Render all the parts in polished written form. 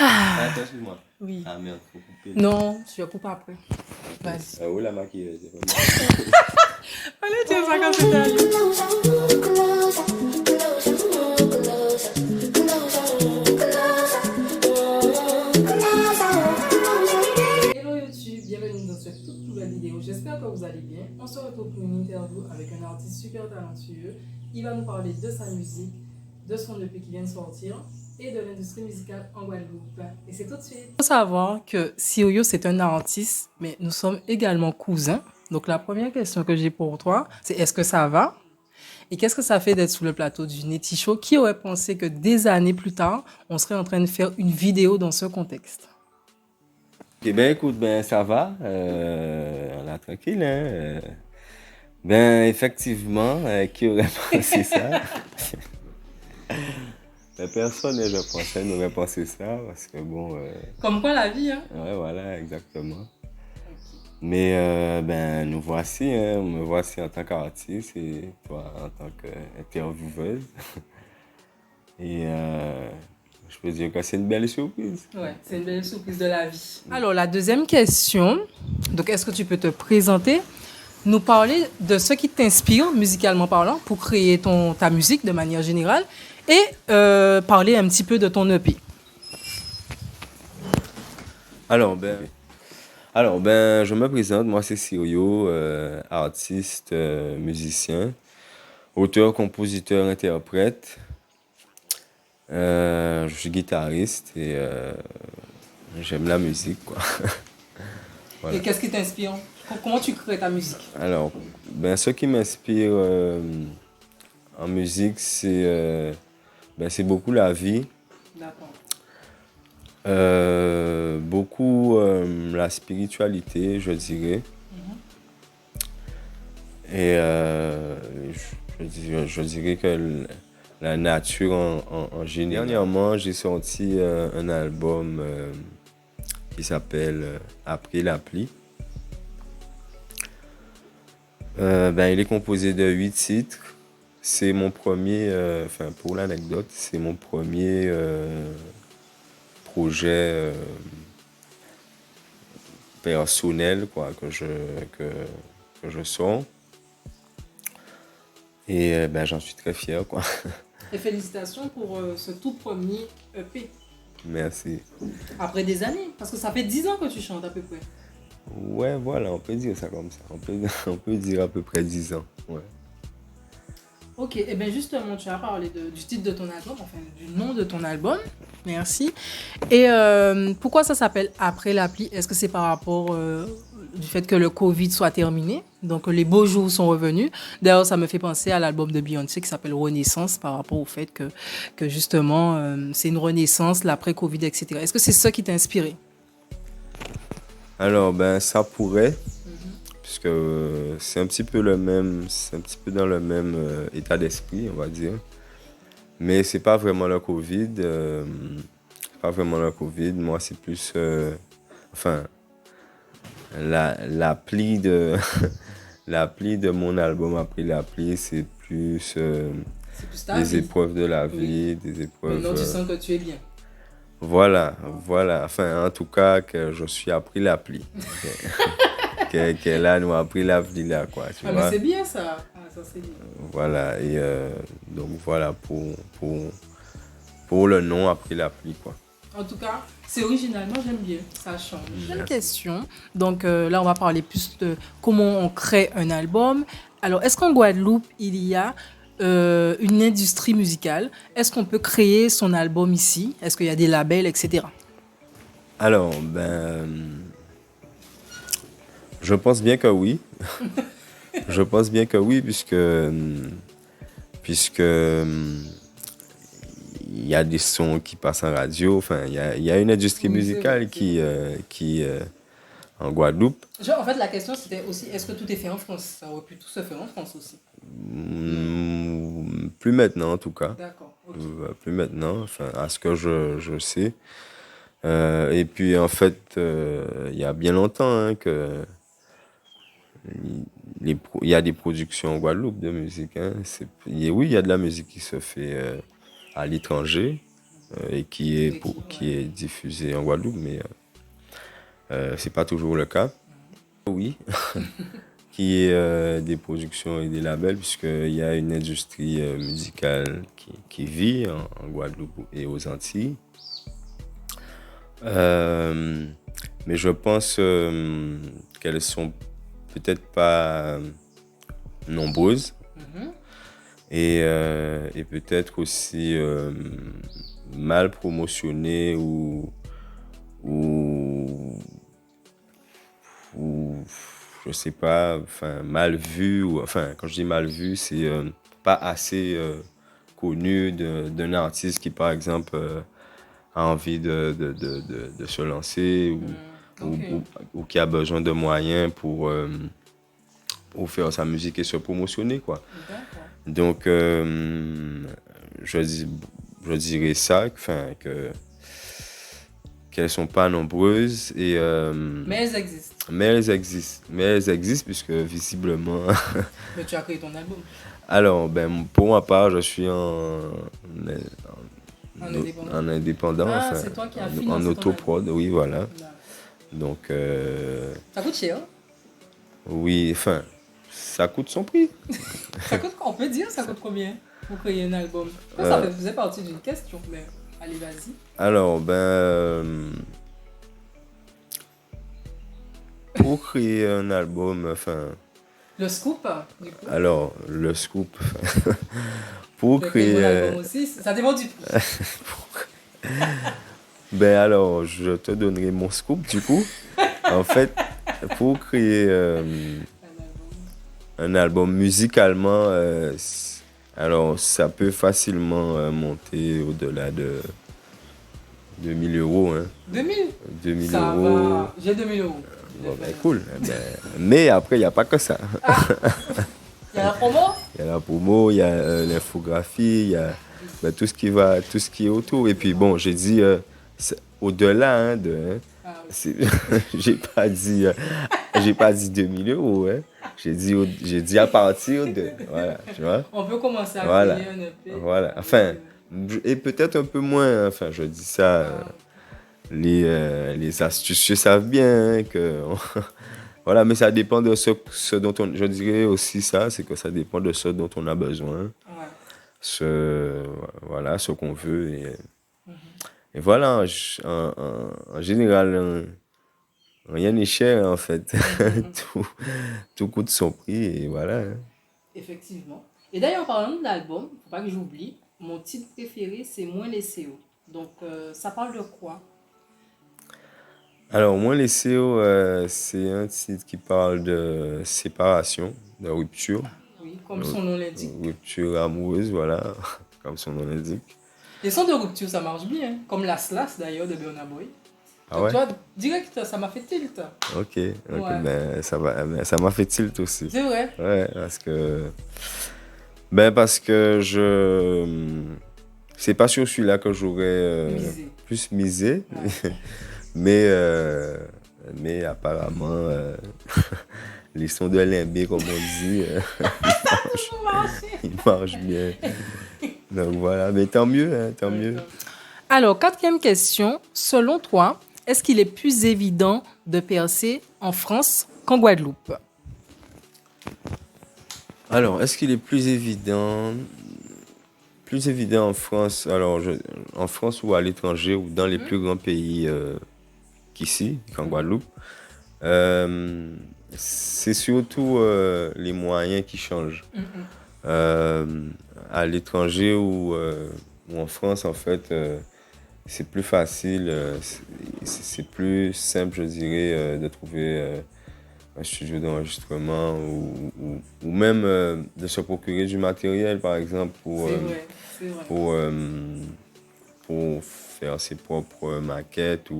Ah, attends, excuse-moi. Oui. Ah merde, faut couper. Non, tu vas couper après. Vas-y. Où la maquilleuse? Allez, tiens ça comme c'est derrière. Hello YouTube, bienvenue dans cette toute nouvelle vidéo. J'espère que vous allez bien. On se retrouve pour une interview avec un artiste super talentueux. Il va nous parler de sa musique, de son EP qui vient de sortir et de l'industrie musicale en Guadeloupe. Et c'est tout de suite. Il faut savoir que Sioyo, c'est un artiste, mais nous sommes également cousins. Donc la première question que j'ai pour toi, c'est est-ce que ça va? Et qu'est-ce que ça fait d'être sur le plateau du Netty Show? Qui aurait pensé que des années plus tard, on serait en train de faire une vidéo dans ce contexte? Eh ben écoute, ben ça va, on est tranquille, hein. Ben effectivement, qui aurait pensé ça? Ben, personne, je pensais, n'aurait pensé ça, parce que bon, Comme quoi la vie, hein? ouais, voilà, exactement. Mais ben nous voici, hein, me voici en tant qu'artiste et toi en tant qu'intervieweuse. Et je peux dire que c'est une belle surprise. Ouais, c'est une belle surprise de la vie. Alors, la deuxième question, donc est-ce que tu peux te présenter, nous parler de ce qui t'inspire, musicalement parlant, pour créer ta musique de manière générale, et parler un petit peu de ton EP. Alors ben, je me présente, moi c'est Sirio, artiste, musicien, auteur, compositeur, interprète. Je suis guitariste et j'aime la musique, quoi. Voilà. Et qu'est-ce qui t'inspire? Comment tu crées ta musique? Alors, ben, ce qui m'inspire en musique, c'est beaucoup la vie, D'accord. beaucoup la spiritualité, je dirais. Et je dirais que la nature en général. Dernièrement, j'ai sorti un album qui s'appelle Après la pluie. Ben, il est composé de 8 titres. C'est mon premier, enfin pour l'anecdote, c'est mon premier projet personnel quoi, que je sors. Et ben, j'en suis très fier, quoi. Et félicitations pour ce tout premier EP. Merci. Après des années, parce que ça fait 10 ans que tu chantes à peu près. Ouais, voilà, on peut dire ça comme ça. On peut dire à peu près 10 ans. Ouais. Ok, et bien justement, tu as parlé du titre de ton album, enfin du nom de ton album. Merci. Et pourquoi ça s'appelle Après la pluie? Est-ce que c'est par rapport du fait que le Covid soit terminé? Donc les beaux jours sont revenus. D'ailleurs, ça me fait penser à l'album de Beyoncé qui s'appelle Renaissance par rapport au fait que justement, c'est une renaissance, l'après-Covid, etc. Est-ce que c'est ça qui t'a inspiré? Alors, ben, ça pourrait, puisque c'est un petit peu c'est un petit peu dans le même état d'esprit, on va dire. Mais c'est pas vraiment le Covid. Pas vraiment le Covid. Moi, c'est plus, enfin, l'appli de, l'appli de mon album Après la pluie, c'est plus C'est plus ta des vie. épreuves de la Oui. vie, des épreuves. Maintenant, tu sens que tu es bien. Voilà, voilà. Enfin, en tout cas, que je suis appris l'appli. Que là, nous a appris l'appli là, quoi. Tu Ah, mais vois? c'est bien ça. Ah, ça, c'est bien. Voilà. Et donc, voilà pour le nom Après l'appli, quoi. En tout cas, c'est original. Moi, j'aime bien. Ça change. Une question. Donc là, on va parler plus de comment on crée un album. Alors, est-ce qu'en Guadeloupe, il y a une industrie musicale? Est-ce qu'on peut créer son album ici? Est-ce qu'il y a des labels, etc.? Alors, ben, je pense bien que oui. Je pense bien que oui, puisque il y a des sons qui passent en radio. Enfin, il y a une industrie Oui, c'est musicale vrai, c'est qui en Guadeloupe. En fait, la question, c'était aussi, est-ce que tout est fait en France? Ça aurait pu tout se faire en France aussi. Plus maintenant, en tout cas. D'accord. Ok. Plus maintenant, enfin, à ce que je sais. Et puis, en fait, il y a bien longtemps hein, que il y a des productions en Guadeloupe de musique. Hein. Oui, il y a de la musique qui se fait à l'étranger. et qui est diffusé en Guadeloupe, mais c'est pas toujours le cas. Oui, qui est des productions et des labels, puisqu'il y a une industrie musicale qui vit en Guadeloupe et aux Antilles. Mais je pense qu'elles sont peut-être pas nombreuses et peut-être aussi mal promotionnées ou je sais pas, enfin mal vues ou enfin quand je dis mal vues, c'est pas assez connu d'un artiste qui par exemple a envie de se lancer ou qui a besoin de moyens pour faire sa musique et se promotionner, quoi. Donc, je dirais ça, qu'elles sont pas nombreuses et Mais elles existent. Mais elles existent puisque visiblement. Mais tu as créé ton album. Alors, ben pour ma part, je suis En indépendant, Ah, enfin, c'est toi qui as en financé ton autoprod, oui, voilà. album. Donc, Ça coûte cher. oui, enfin, ça coûte son prix. Ça coûte, on peut dire, ça coûte combien pour créer un album? Je pense que ça faisait partie d'une question, mais allez, vas-y. Alors, pour créer un album, enfin, Le scoop, du coup. alors, le scoop, pour Tu as créé mon créer, album aussi, ça dépend du prix. alors, je te donnerai mon scoop, du coup. En fait, pour créer un album musicalement, alors, ça peut facilement monter au-delà de 2000 euros. Hein. 2000 2000 Ça euros. va. J'ai 2000 euros. Bon, ben, cool. Mais après, il n'y a pas que ça. Il y a la promo? Il y a la promo, il y a l'infographie, il y a tout ce qui est autour. Et puis bon, j'ai dit au-delà de. Ah, oui. J'ai pas dit 2000 euros. Hein. J'ai dit à partir de. Voilà, tu vois. On peut commencer à Voilà. créer un EP. Voilà. Enfin, et peut-être un peu moins. Enfin, je dis ça. Les astucieux savent bien hein, que. Voilà, mais ça dépend de ce dont on. Je dirais aussi ça, c'est que ça dépend de ce dont on a besoin. Ouais. Voilà, ce qu'on veut. Et voilà, en général, rien n'est cher en fait. Tout coûte son prix et voilà. Hein. Effectivement. Et d'ailleurs, en parlant de l'album, faut pas que j'oublie, mon titre préféré, c'est Moins les CO. Donc, ça parle de quoi? Alors, Moins les CO, c'est un titre qui parle de séparation, de rupture. Oui, comme son nom l'indique. Rupture amoureuse, voilà, comme son nom l'indique. Les sons de rupture, ça marche bien, comme la Slash d'ailleurs de Burna Boy. Ah donc, ouais? toi, direct, ça m'a fait tilt. Ok, Ouais. ben ça m'a fait tilt aussi. C'est vrai? Ouais, parce que c'est pas sur celui-là que j'aurais plus misé. Ouais. mais apparemment, les sons de Limbé, comme on dit, ils marchent bien. Donc voilà, mais tant mieux, hein, tant mieux. Alors, quatrième question. Selon toi, est-ce qu'il est plus évident de percer en France qu'en Guadeloupe? Alors, est-ce qu'il est plus évident en France, en France ou à l'étranger ou dans les plus grands pays qu'ici, qu'en Guadeloupe? C'est surtout les moyens qui changent. À l'étranger ou en France, en fait, c'est plus facile, c'est plus simple, je dirais, de trouver un studio d'enregistrement ou même de se procurer du matériel, par exemple, C'est vrai. pour faire ses propres maquettes.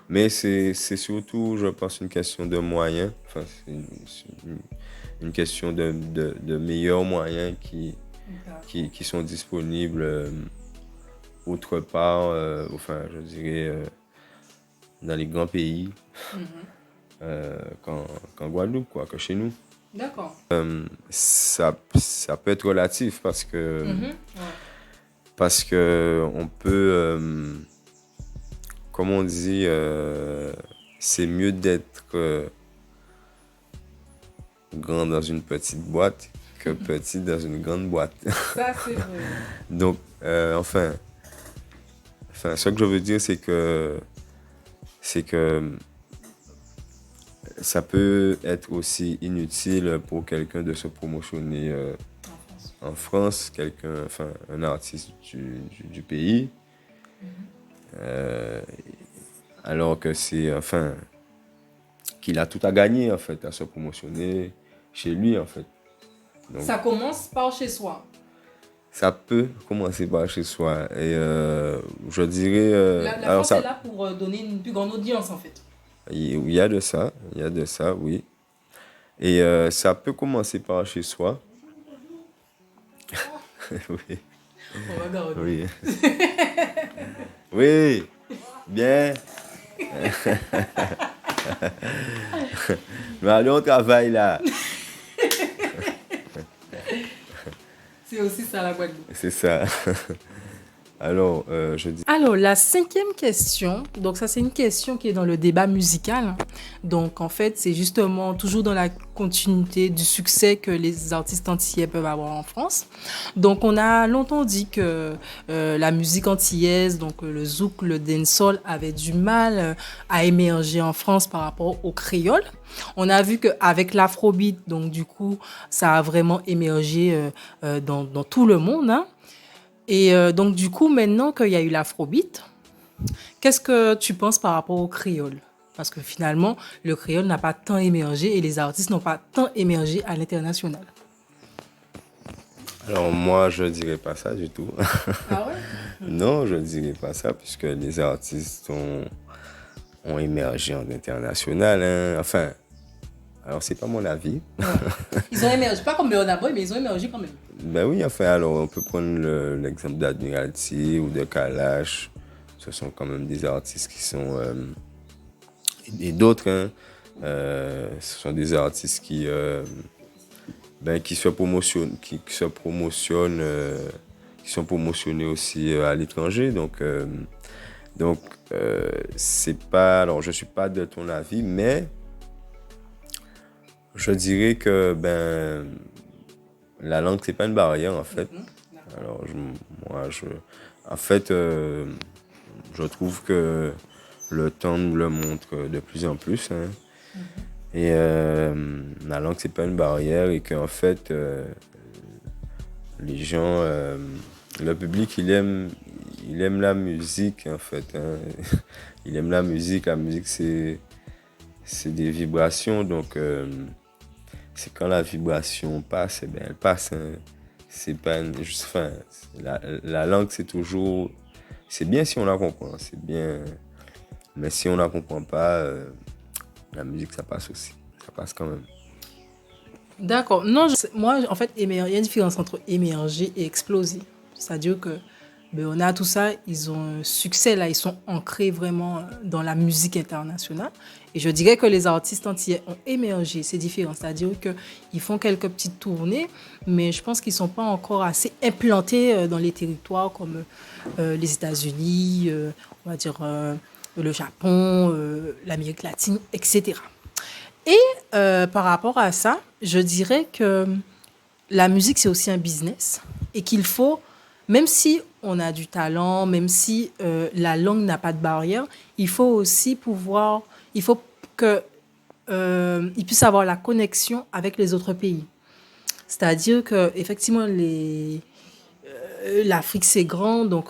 Mais c'est surtout, je pense, une question de moyens. Enfin, c'est une question de meilleurs moyens qui sont disponibles autre part, enfin, je dirais, dans les grands pays. Qu'en Guadeloupe, quoi, que chez nous. D'accord. Ça peut être relatif parce que parce que on peut, comme on dit, c'est mieux d'être grand dans une petite boîte que petit dans une grande boîte. Ça, c'est vrai. Donc, ce que je veux dire, c'est que ça peut être aussi inutile pour quelqu'un de se promotionner En France. en France, un artiste du pays, euh, alors que qu'il a tout à gagner, en fait, à se promotionner chez lui, en fait. Donc, Ça commence par chez soi. ça peut commencer par chez soi. Et je dirais... La alors, France est là pour donner une plus grande audience, en fait. il y a de ça, oui. Et ça peut commencer par chez soi. Oui, On va garder. oui. Oui, bien. Mais allez, on travaille là. C'est aussi ça la Guadeloupe. C'est ça. Alors, je dis... Alors, la cinquième question, donc ça c'est une question qui est dans le débat musical. Donc en fait, c'est justement toujours dans la continuité du succès que les artistes antillais peuvent avoir en France. Donc on a longtemps dit que la musique antillaise, donc le zouk, le dancehall, avait du mal à émerger en France par rapport au créole. On a vu qu'avec l'afrobeat, donc du coup, ça a vraiment émergé dans tout le monde, hein. Et donc, du coup, maintenant qu'il y a eu l'afrobeat, qu'est-ce que tu penses par rapport au créole? Parce que finalement, le créole n'a pas tant émergé et les artistes n'ont pas tant émergé à l'international. Alors moi, je dirais pas ça du tout. Ah ouais? Non, je dirais pas ça, puisque les artistes ont émergé en international, hein. Enfin, alors c'est pas mon avis. Ouais. Ils ont émergé, pas comme Burna Boy, mais ils ont émergé quand même. Ben oui, enfin, alors on peut prendre l'exemple d'Admiralty ou de Kalash. Ce sont quand même des artistes qui sont... et d'autres, hein. Ce sont des artistes qui se promotionnent, qui sont promotionnés aussi à l'étranger. Donc, c'est pas... Alors, je suis pas de ton avis, mais je dirais que, la langue, c'est pas une barrière, en fait. Alors, en fait, je trouve que le temps nous le montre de plus en plus, hein. Et la langue, c'est pas une barrière et qu'en fait, les gens, le public, il aime la musique, en fait, hein. Il aime la musique. La musique, c'est des vibrations. Donc, c'est quand la vibration passe, eh bien, elle passe, hein. C'est pas la langue, c'est toujours... C'est bien si on la comprend, c'est bien. Mais si on la comprend pas, la musique, ça passe aussi. Ça passe quand même. D'accord. Non, moi, en fait, il y a une différence entre émerger et exploser. C'est-à-dire que on a tout ça, ils ont un succès là, ils sont ancrés vraiment dans la musique internationale. Et je dirais que les artistes antillais ont émergé, c'est différent. C'est-à-dire qu'ils font quelques petites tournées, mais je pense qu'ils ne sont pas encore assez implantés dans les territoires comme les États-Unis, on va dire le Japon, l'Amérique latine, etc. Et par rapport à ça, je dirais que la musique, c'est aussi un business et qu'il faut, même si on a du talent, même si la langue n'a pas de barrière, il faut aussi pouvoir, il faut que il puisse avoir la connexion avec les autres pays. C'est-à-dire que effectivement, l'Afrique c'est grand, donc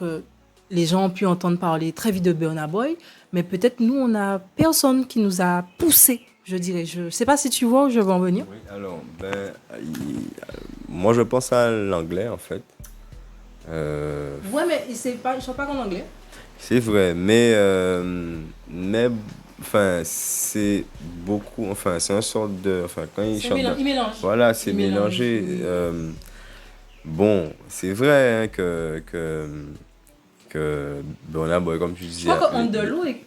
les gens ont pu entendre parler très vite de Burna Boy, mais peut-être nous, on n'a personne qui nous a poussé. Je dirais, je ne sais pas si tu vois où je veux en venir. Oui, alors, moi, je pense à l'anglais, en fait. Ouais, mais ils ne sont pas en anglais. C'est vrai, mais enfin, c'est beaucoup, enfin, c'est un sorte de, enfin, quand ils chantent, Ils mélangent. voilà, c'est Ils mélangent, mélangé. oui. Bon, c'est vrai, hein, que Burna Boy, comme tu Je disais, crois qu'Andelo est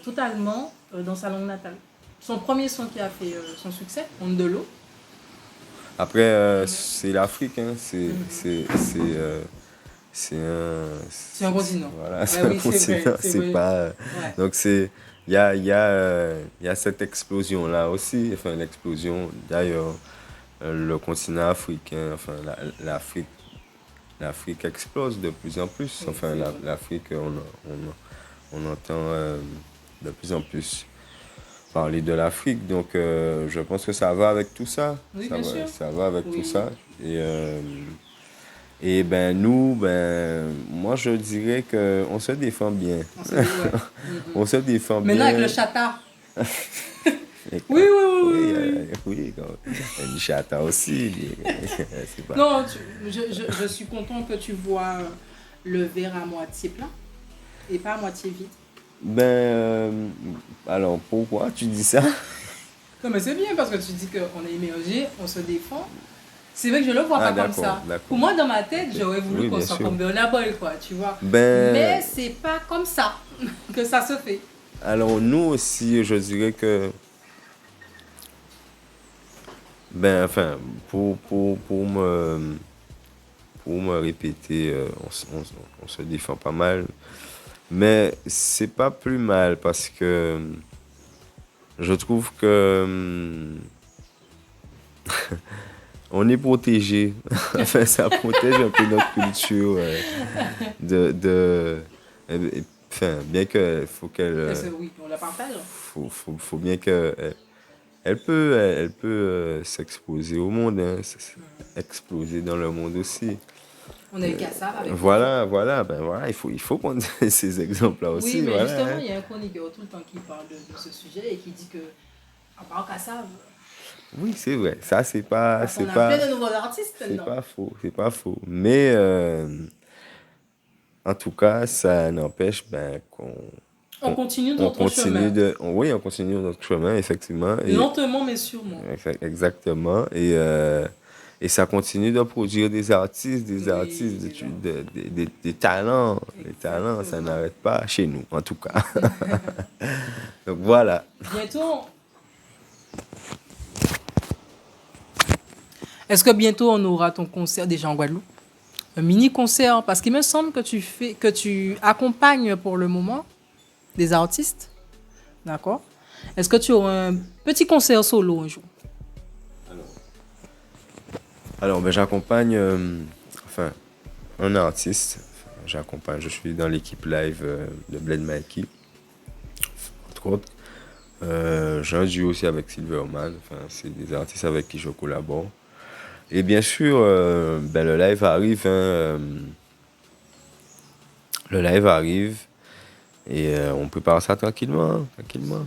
totalement dans sa langue natale. Son premier son qui a fait son succès, Andelo. après, c'est l'Afrique, hein, C'est un continent. Voilà, c'est Ah un oui, c'est vrai, continent. c'est C'est vrai. pas. Ouais. Donc, il y a cette explosion-là aussi. Enfin, l'explosion, d'ailleurs, le continent africain, enfin, l'Afrique explose de plus en plus. Oui, Enfin, c'est vrai. l'Afrique, on entend de plus en plus parler de l'Afrique. Donc, je pense que ça va avec tout ça. Oui, bien sûr. Ça va avec tout Oui. ça. Et ben nous, moi je dirais que on se défend bien. On se dit, ouais. On se défend Maintenant, bien. avec le chata. Et Oui, oui, oui, oui, oui, oui. oui, une chatte aussi. C'est pas. Non, je suis contente que tu vois le verre à moitié plein et pas à moitié vide. Alors pourquoi tu dis ça? Non, mais c'est bien parce que tu dis qu'on est émergé, on se défend. C'est vrai que je le vois Ah, pas comme d'accord, ça. d'accord. Pour moi, dans ma tête, j'aurais voulu Oui, qu'on bien soit sûr. comme Burna Boy, quoi, tu vois. Ben, Mais c'est pas comme ça que ça se fait. alors nous aussi, je dirais que, enfin, pour me répéter, on se défend pas mal. Mais c'est pas plus mal parce que je trouve que on est protégé. Enfin, ça protège un peu notre culture de enfin, bien que faut qu'elle Parce que oui, on la partage. faut bien que elle peut s'exposer au monde, hein, exploser dans le monde aussi. On a eu qu'à ça avec Voilà, il faut prendre ces exemples-là Oui, aussi, mais voilà, justement, hein. il y a un chroniqueur tout le temps qui parle de ce sujet et qui dit que, à part Kassav, Oui, c'est vrai. Ça, parce qu'on a plein de nouveaux artistes c'est maintenant. pas faux, c'est pas faux. Mais en tout cas, ça n'empêche On continue on notre continue chemin. oui, on continue notre chemin, effectivement. Lentement, mais sûrement. Exactement. Et ça continue de produire des artistes, Oui, des talents. Les talents, ça exactement. n'arrête pas chez nous, en tout cas. Donc voilà. Bientôt, est-ce que bientôt on aura ton concert déjà en Guadeloupe? Un mini concert, parce qu'il me semble que tu accompagnes pour le moment des artistes, d'accord? Est-ce que tu auras un petit concert solo un jour? Alors, j'accompagne, enfin, un artiste. J'accompagne, je suis dans l'équipe live de Bled Mikey, entre autres. J'ai un duo aussi avec Silverman. Enfin, c'est des artistes avec qui je collabore. Et bien sûr, le live arrive. Hein, le live arrive. Et on prépare ça tranquillement, hein, tranquillement.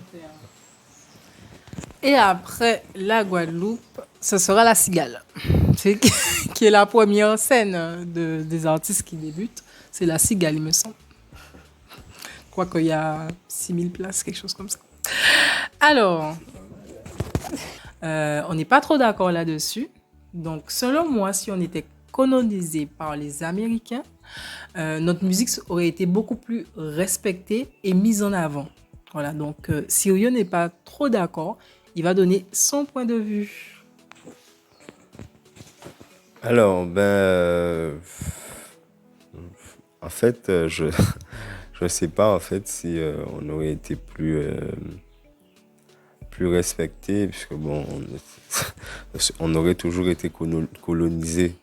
Et après la Guadeloupe, ce sera la Cigale. C'est qui est la première scène des artistes qui débutent. C'est la Cigale, il me semble. Je crois qu'il y a 6000 places, quelque chose comme ça. Alors, on n'est pas trop d'accord là-dessus. Donc, selon moi, si on était colonisé par les Américains, notre musique aurait été beaucoup plus respectée et mise en avant. Voilà, donc si Rio n'est pas trop d'accord, il va donner son point de vue. Alors, en fait, je sais pas en fait si on aurait été plus respecté, puisque bon, on aurait toujours été colonisé.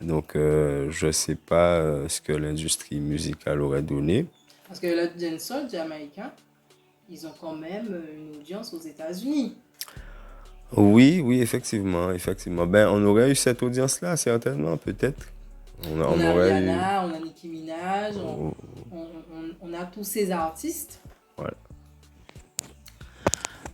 Donc, je sais pas ce que l'industrie musicale aurait donné. Parce que le dancehall jamaïcain, ils ont quand même une audience aux États-Unis. Oui, oui, effectivement. On aurait eu cette audience-là, certainement, peut-être. On a Rihanna, on a Nicki Minaj, on a tous ces artistes. Voilà.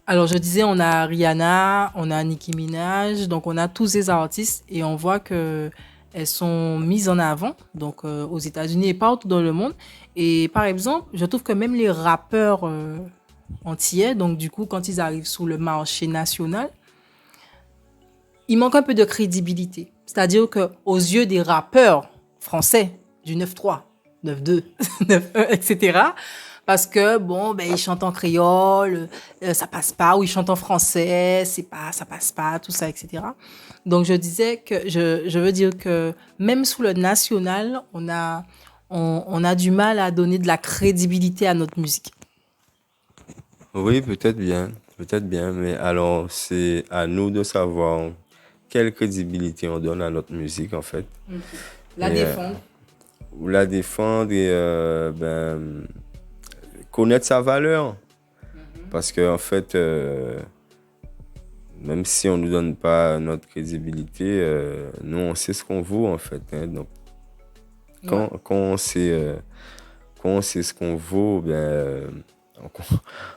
Alors, je disais, on a Rihanna, on a Nicki Minaj, donc on a tous ces artistes et on voit que elles sont mises en avant, donc aux États-Unis et partout dans le monde. Et par exemple, je trouve que même les rappeurs antillais, donc du coup, quand ils arrivent sur le marché national, il manque un peu de crédibilité. C'est-à-dire qu'aux yeux des rappeurs français du 9-3, 9-2, 9-1, etc., parce que bon, ben ils chantent en créole, ça passe pas, ou ils chantent en français, ça passe pas, tout ça, etc. Donc je disais que je veux dire que même sous le national, on a du mal à donner de la crédibilité à notre musique. Oui, peut-être bien, mais alors c'est à nous de savoir quelle crédibilité on donne à notre musique en fait. La Et, défendre. ou la défendre et connaître sa valeur. Parce que en fait, même si on ne nous donne pas notre crédibilité, nous on sait ce qu'on vaut en fait. Hein. Donc quand on sait ce qu'on vaut,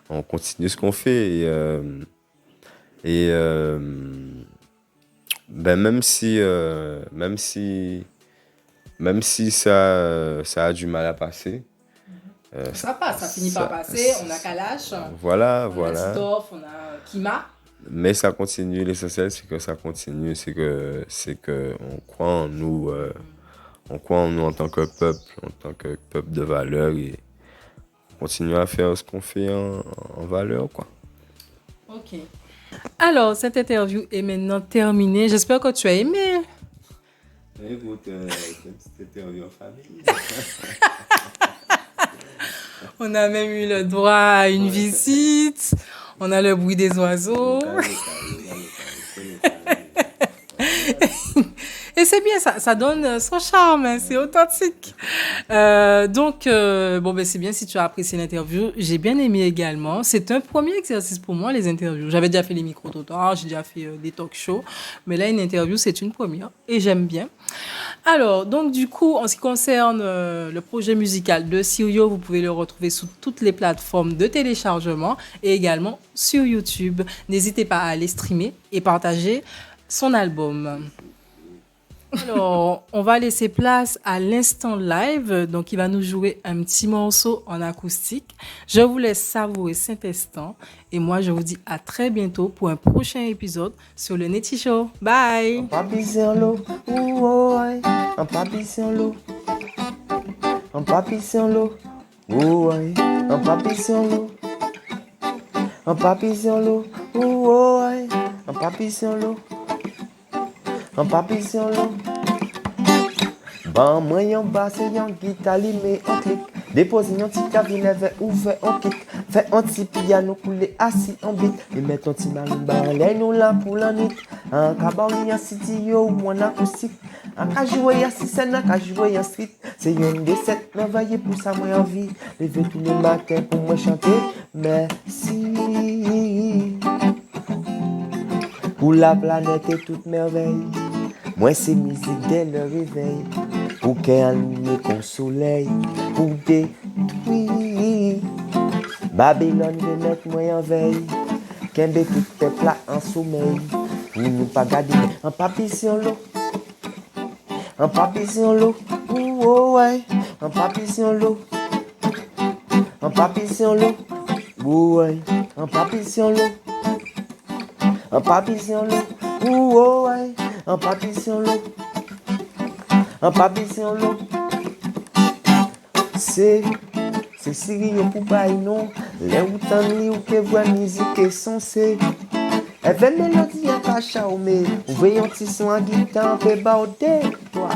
on continue ce qu'on fait. Et même si ça a du mal à passer, Ça passe, ça finit par passer, on a Kalash, voilà, on a voilà. Titoff, on a Kima. Mais ça continue, l'essentiel c'est que ça continue, c'est que on croit en nous, en tant que peuple de valeur et continuer à faire ce qu'on fait en valeur, quoi. Ok. Alors, cette interview est maintenant terminée. J'espère que tu as aimé. Écoute, c'est une petite interview en famille. On a même eu le droit à une visite. On a le bruit des oiseaux. Et c'est bien, ça donne son charme, hein, c'est authentique. Bon, ben, c'est bien si tu as apprécié l'interview. J'ai bien aimé également. C'est un premier exercice pour moi, les interviews. J'avais déjà fait les micro-trottoirs, j'ai déjà fait des talk shows. Mais là, une interview, c'est une première. Et j'aime bien. Alors, donc, du coup, en ce qui concerne le projet musical de Sirio, vous pouvez le retrouver sous toutes les plateformes de téléchargement et également sur YouTube. N'hésitez pas à aller streamer et partager son album. Alors, on va laisser place à l'instant live. Donc, il va nous jouer un petit morceau en acoustique. Je vous laisse savourer cet instant. Et moi, je vous dis à très bientôt pour un prochain épisode sur le Netty Show. Bye! Un papi sur l'eau, ouh ouais. Un papi sur l'eau. Un papi sur l'eau, ouh ouais. Un papi sur l'eau. Un papi sur l'eau, ouh ouais. Un papi sur l'eau. Un papi sur l'eau. Ban moi yon basse yon guitare mais on clique. Dépose yon petit cabinet vers ouvert on kick. Fait un petit piano coulé assis en beat. Et met ton petit marimba les nous là pour la nuit. Un cabane yon city yo ou en acoustique. Un ka jouer assis scène, un ka jouer en street. C'est yon des sept travailler pour ça moi envie. Lever tous les matins pour moi chanter. Merci. Pour la planète et toute merveille. Moi c'est musique dès le réveil. Pour qu'elle comme soleil. Pour détruire. Babylone veut mettre moi en veille. Kembe tout peuple là en sommeil. Pour nous pas garder un papier sur l'eau. Un papier sur l'eau. Oh ouais. Un papier sur l'eau. Un papier sur l'eau. Oh ouais. Un papier sur l'eau. Un papier sur l'eau. Oh ouais. Un papier sur l'eau. Un papier sur l'eau. C'est sérieux pour pas non. Les outans li ou que voix musique est censée. Elle fait mélodie en cacha ou mais. Ou voyons petit son en guitare, fait baudé. 3,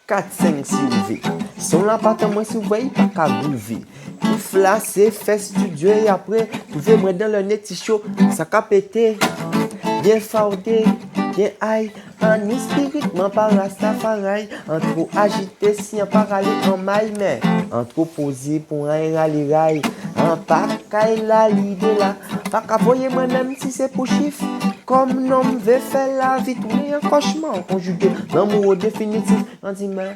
4, 5, 6, V. Son la patte moi si vous voyez pas qu'à bouger. Kiff là, c'est fait studio et après, trouvez moi dans le Netty Show, ça qu'a pété. Bien faudé, bien aïe. En spirit, m'en pas Rastafari. En trop agité, si en parallèle en maille, mais en trop posé pour un rallye rail. En pas qu'aille la l'idée là. Pas qu'à voyer moi-même si c'est pour chiffre. Comme non veut faire la vie, tourner un cauchemar conjugué. L'amour définitif, on dit merci.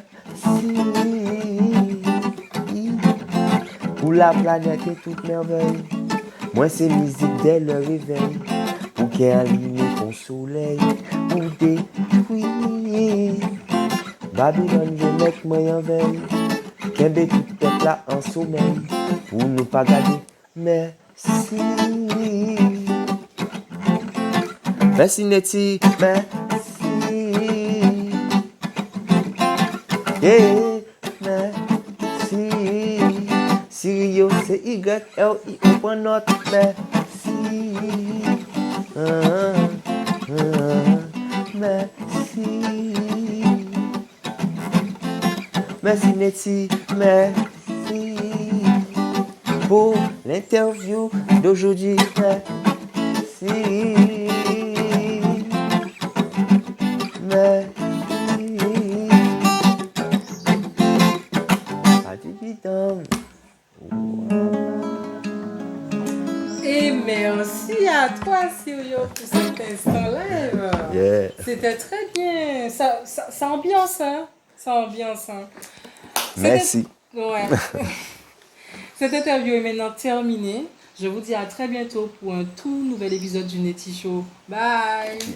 Pour la planète et toute merveille. Moi c'est musique dès le réveil. Pour qu'elle allume ton soleil. Pour détruire. Babylone veut mettre moi en veille. Kembe tout peuple là en sommeil. Pour ne pas garder. Merci. Merci Netty. Merci. Yeah. Merci. Sirio c'est Y. M-E-R-I-O point note. Merci. Merci. Merci Nettie, merci pour l'interview d'aujourd'hui. Merci. Merci. Pas d'évident. Et merci à toi, Sirio, pour cet instant live. Yeah. C'était très bien. Ça ambiance, hein? Ça ambiance, hein? Merci. Ouais. Cette interview est maintenant terminée. Je vous dis à très bientôt pour un tout nouvel épisode du Netty Show. Bye!